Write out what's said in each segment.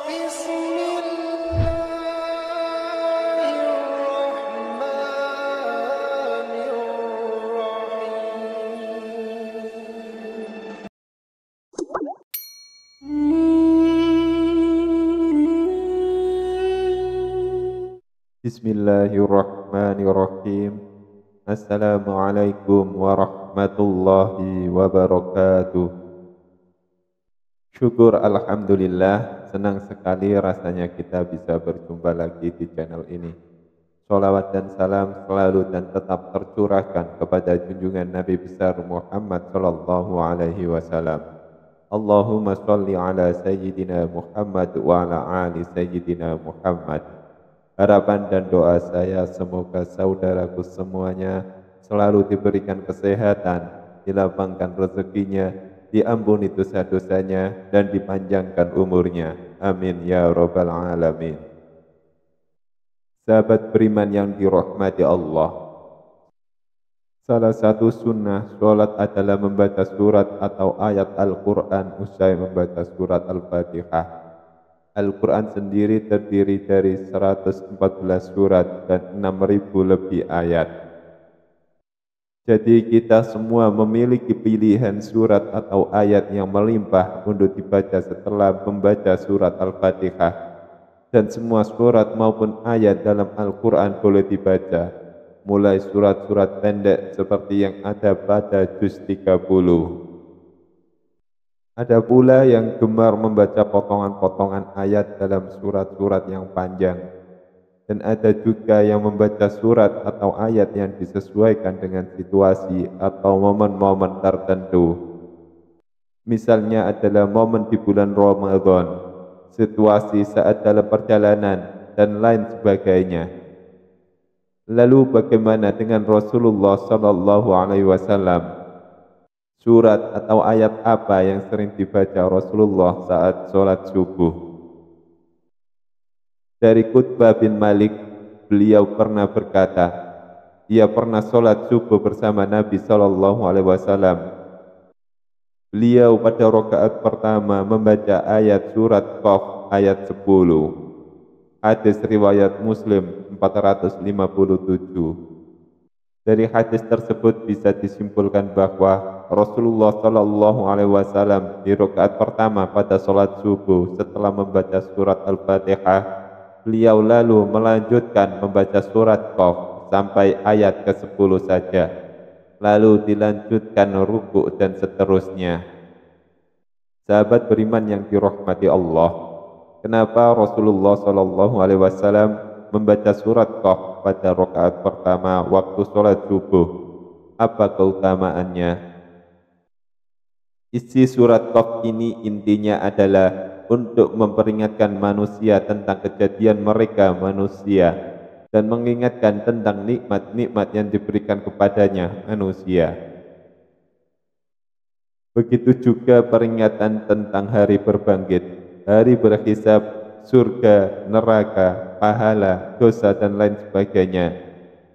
بسم الله الرحمن الرحيم Bismillahirrahmanirrahim. Assalamualaikum warahmatullahi wabarakatuh. Syukur alhamdulillah, senang sekali rasanya kita bisa berjumpa lagi di channel ini. Sholawat dan salam selalu dan tetap tercurahkan kepada junjungan Nabi besar Muhammad sallallahu alaihi wasallam. Allahumma sholli ala sayyidina Muhammad wa ala ali sayyidina Muhammad. Harapan dan doa saya semoga saudaraku semuanya selalu diberikan kesehatan, dilapangkan rezekinya, diampuni dosa-dosanya, dan dipanjangkan umurnya. Amin ya rabbal alamin. Sahabat beriman yang dirahmati Allah, salah satu sunnah sholat adalah membaca surat atau ayat Al-Quran usai membaca surat Al-Fatihah. Al-Quran sendiri terdiri dari 114 surat dan 6.000 lebih ayat. Jadi kita semua memiliki pilihan surat atau ayat yang melimpah untuk dibaca setelah membaca surat Al-Fatihah. Dan semua surat maupun ayat dalam Al-Quran boleh dibaca, mulai surat-surat pendek seperti yang ada pada juz 30. Ada pula yang gemar membaca potongan-potongan ayat dalam surat-surat yang panjang. Dan ada juga yang membaca surat atau ayat yang disesuaikan dengan situasi atau momen-momen tertentu. Misalnya adalah momen di bulan Ramadan, situasi saat dalam perjalanan, dan lain sebagainya. Lalu bagaimana dengan Rasulullah sallallahu alaihi wasallam? Surat atau ayat apa yang sering dibaca Rasulullah saat sholat subuh? Dari Qutbah bin Malik, beliau pernah berkata, ia pernah sholat subuh bersama Nabi Sallallahu Alaihi Wasallam. Beliau pada rakaat pertama membaca ayat surat Qaf ayat 10. Hadis riwayat Muslim 457. Dari hadis tersebut bisa disimpulkan bahwa Rasulullah Shallallahu Alaihi Wasallam di rakaat pertama pada sholat subuh setelah membaca surat Al-Fatihah, beliau lalu melanjutkan membaca surat Qaf sampai ayat ke-10 saja, lalu dilanjutkan ruku dan seterusnya. Sahabat beriman yang dirahmati Allah, kenapa Rasulullah Shallallahu Alaihi Wasallam membaca surat Qaf pada rakaat pertama waktu sholat subuh? Apa keutamaannya? Isi surat Qaf ini intinya adalah untuk memperingatkan manusia tentang kejadian mereka manusia dan mengingatkan tentang nikmat-nikmat yang diberikan kepadanya manusia. Begitu juga peringatan tentang hari berbangkit, hari berhisab, surga, neraka, pahala, dosa, dan lain sebagainya,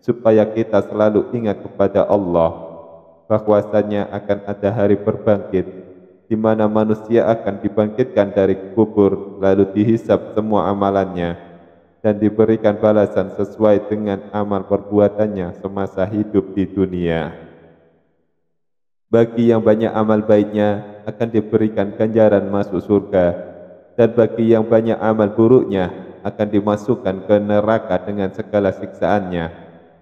supaya kita selalu ingat kepada Allah bahwasanya akan ada hari berbangkit di mana manusia akan dibangkitkan dari kubur lalu dihisab semua amalannya dan diberikan balasan sesuai dengan amal perbuatannya semasa hidup di dunia. Bagi yang banyak amal baiknya akan diberikan ganjaran masuk surga, dan bagi yang banyak amal buruknya akan dimasukkan ke neraka dengan segala siksaannya.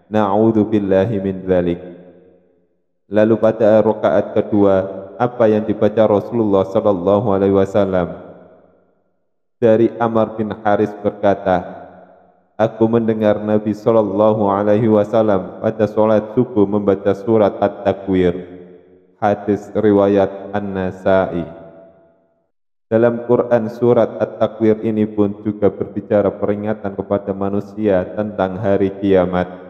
Na'udzubillahi min dzalik. Lalu pada rakaat kedua, apa yang dibaca Rasulullah sallallahu alaihi wasallam? Dari Amr bin Haris berkata, aku mendengar Nabi sallallahu alaihi wasallam pada sholat subuh membaca surat At-Takwir. Hadis riwayat An-Nasa'i. Dalam Quran surat At-Takwir ini pun juga berbicara peringatan kepada manusia tentang hari kiamat.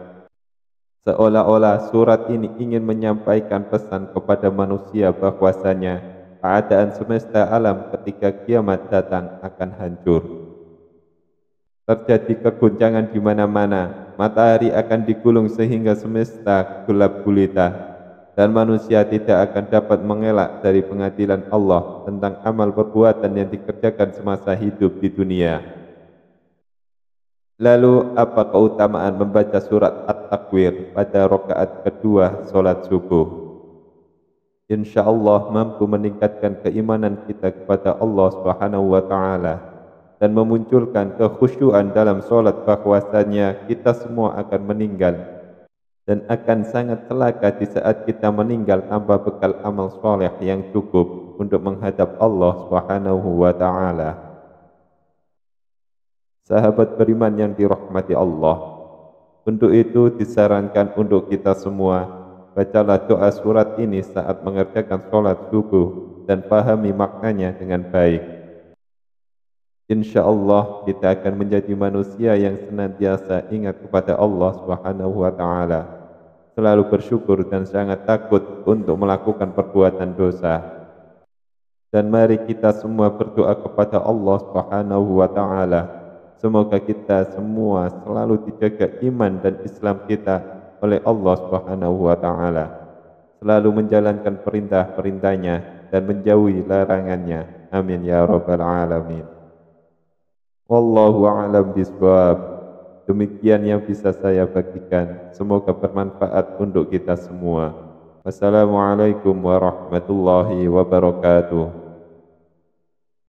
Seolah-olah surat ini ingin menyampaikan pesan kepada manusia bahwasanya keadaan semesta alam ketika kiamat datang akan hancur. Terjadi kegoncangan di mana-mana, matahari akan digulung sehingga semesta gelap gulita. dan manusia tidak akan dapat mengelak dari pengadilan Allah tentang amal perbuatan yang dikerjakan semasa hidup di dunia. Lalu apa keutamaan membaca surat At-Takwir pada rakaat kedua solat subuh? InsyaAllah mampu meningkatkan keimanan kita kepada Allah Subhanahu wa Ta'ala dan memunculkan kekhusyuan dalam solat, bahwasanya kita semua akan meninggal dan akan sangat celaka di saat kita meninggal tanpa bekal amal soleh yang cukup untuk menghadap Allah Subhanahu wa Ta'ala. Sahabat beriman yang dirahmati Allah, untuk itu disarankan untuk kita semua, bacalah doa surat ini saat mengerjakan sholat subuh dan pahami maknanya dengan baik. Insya Allah kita akan menjadi manusia yang senantiasa ingat kepada Allah Subhanahu wa Ta'ala, selalu bersyukur dan sangat takut untuk melakukan perbuatan dosa. Dan mari kita semua berdoa kepada Allah Subhanahu wa Ta'ala, semoga kita semua selalu dijaga iman dan Islam kita oleh Allah Subhanahu wa Ta'ala, selalu menjalankan perintah-perintahnya dan menjauhi larangannya. Amin ya rabbal alamin. Wallahu a'lam bishawab. Demikian yang bisa saya bagikan, semoga bermanfaat untuk kita semua. Wassalamualaikum warahmatullahi wabarakatuh.